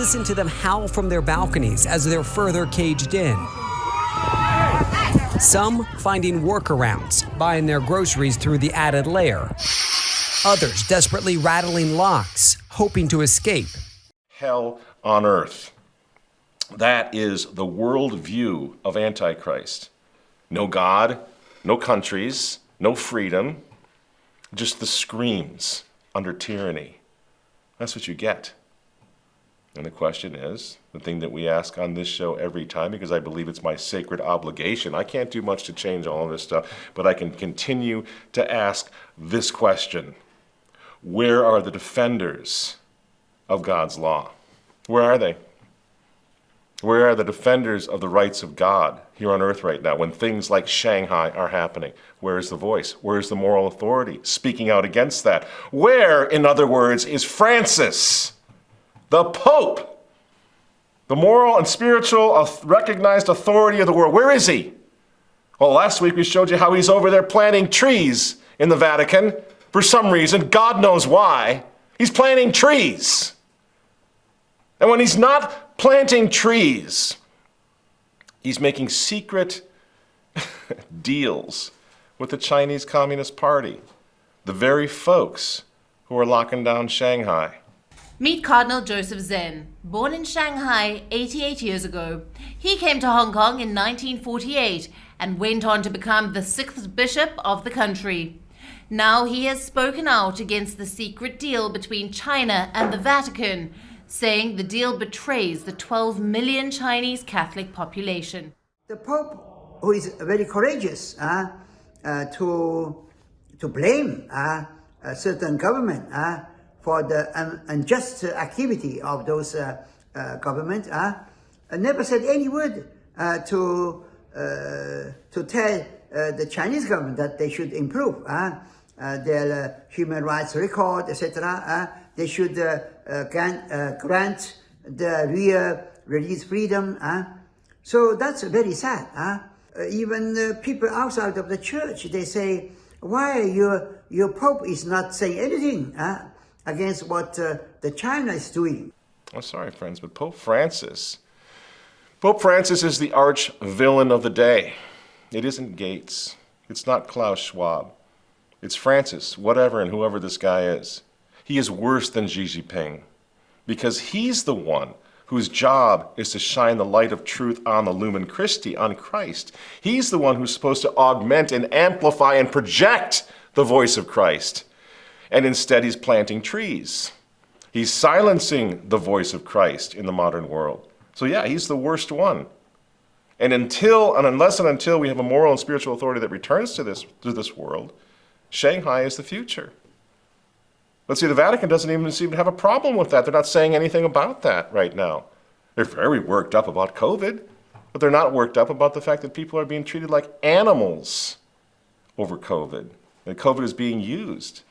listen to them howl from their balconies as they're further caged in. Some finding workarounds, buying their groceries through the added layer. Others desperately rattling locks, hoping to escape. Hell on earth. That is the worldview of Antichrist. No God, no countries, no freedom, just the screams under tyranny. That's what you get. And the question is, the thing that we ask on this show every time, because I believe it's my sacred obligation. I can't do much to change all of this stuff, but I can continue to ask this question. Where are the defenders of God's law? Where are they? Where are the defenders of the rights of God here on earth right now when things like Shanghai are happening? Where is the voice? Where is the moral authority speaking out against that? Where, in other words, is Francis, the Pope, the moral and spiritual recognized authority of the world? Where is he? Well, last week we showed you how he's over there planting trees in the Vatican. For some reason, God knows why, he's planting trees. And when he's not planting trees, he's making secret deals with the Chinese Communist Party, the very folks who are locking down Shanghai. Meet Cardinal Joseph Zen, born in Shanghai 88 years ago. He came to Hong Kong in 1948 and went on to become the 6th bishop of the country. Now he has spoken out against the secret deal between China and the Vatican, saying the deal betrays the 12 million Chinese Catholic population. The Pope, who is very courageous to blame a certain government for the unjust activity of those government, never said any word to tell the Chinese government that they should improve their human rights record, etc. They should grant the real religious freedom. So that's very sad. Even people outside of the church, they say, why your Pope is not saying anything against what the China is doing? Oh, sorry, friends, but Pope Francis is the arch villain of the day. It isn't Gates. It's not Klaus Schwab. It's Francis, whatever and whoever this guy is. He is worse than Xi Jinping because he's the one whose job is to shine the light of truth on the Lumen Christi, on Christ. He's the one who's supposed to augment and amplify and project the voice of Christ. And instead he's planting trees. He's silencing the voice of Christ in the modern world. So yeah, he's the worst one. And unless we have a moral and spiritual authority that returns to this world, Shanghai is the future. But see, the Vatican doesn't even seem to have a problem with that. They're not saying anything about that right now. They're very worked up about COVID, but they're not worked up about the fact that people are being treated like animals over COVID. And COVID is being used.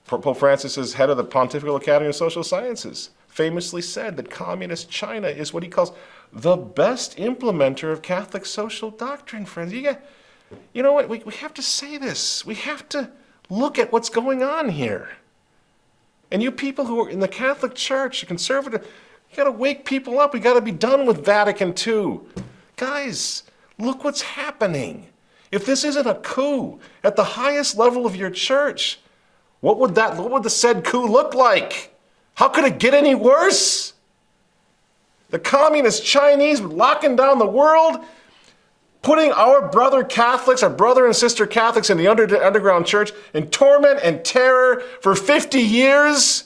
Pope Francis, as head of the Pontifical Academy of Social Sciences, famously said that communist China is what he calls the best implementer of Catholic social doctrine, friends. You know what? We have to say this. We have to look at what's going on here. And you people who are in the Catholic Church, conservative, you got to wake people up. We got to be done with Vatican II. Guys, look what's happening. If this isn't a coup at the highest level of your church, what would the said coup look like? How could it get any worse? The communist Chinese locking down the world, putting our brother Catholics, our brother and sister Catholics in the underground church in torment and terror for 50 years.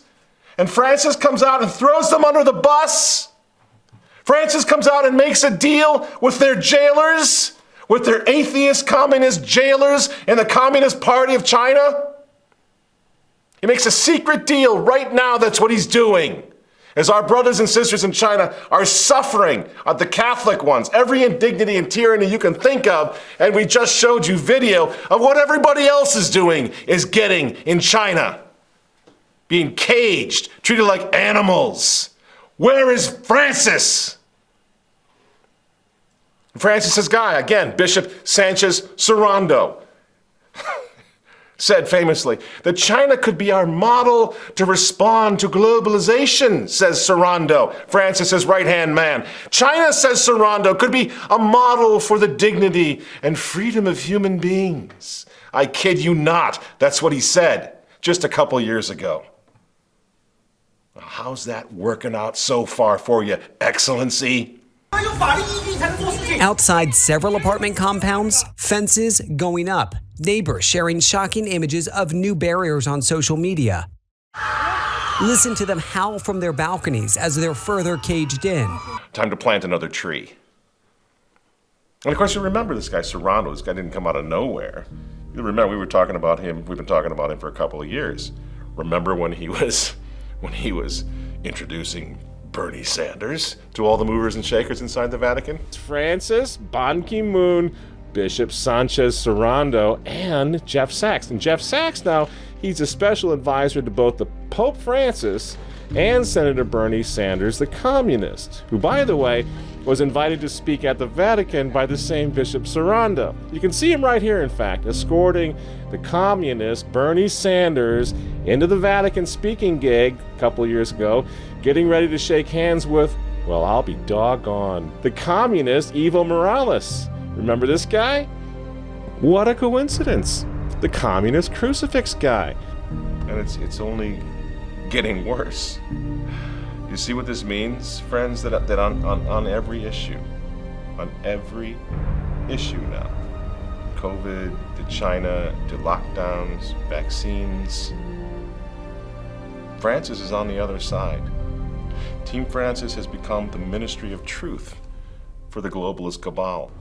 And Francis comes out and throws them under the bus. Francis comes out and makes a deal with their jailers, with their atheist communist jailers in the Communist Party of China. He makes a secret deal right now. That's what he's doing. As our brothers and sisters in China are suffering, the Catholic ones, every indignity and tyranny you can think of, and we just showed you video of what everybody else is doing, is getting in China. Being caged, treated like animals. Where is Francis? Francis's guy, again, Bishop Sanchez Serrando. said famously that China could be our model to respond to globalization, says Serrando, Francis's right-hand man. China, says Serrando, could be a model for the dignity and freedom of human beings. I kid you not, that's what he said just a couple years ago. How's that working out so far for you, Excellency? Outside several apartment compounds, fences going up, neighbors sharing shocking images of new barriers on social media. Listen to them howl from their balconies as they're further caged in. Time to plant another tree. And of course, you remember this guy Serrano. This guy didn't come out of nowhere. You remember we were talking about him. We've been talking about him for a couple of years. Remember when he was introducing Bernie Sanders to all the movers and shakers inside the Vatican? Francis, Ban Ki-moon, Bishop Sanchez Serrando, and Jeff Sachs. And Jeff Sachs now, he's a special advisor to both the Pope Francis and Senator Bernie Sanders, the communist, who, by the way, was invited to speak at the Vatican by the same Bishop Serrando. You can see him right here, in fact, escorting the communist Bernie Sanders into the Vatican speaking gig a couple of years ago, getting ready to shake hands with, well, I'll be doggone, the communist Evo Morales. Remember this guy? What a coincidence. The communist crucifix guy. And it's only getting worse. You see what this means, friends? That on every issue now, COVID, to China, to lockdowns, vaccines, Francis is on the other side. Team Francis has become the ministry of truth for the globalist cabal.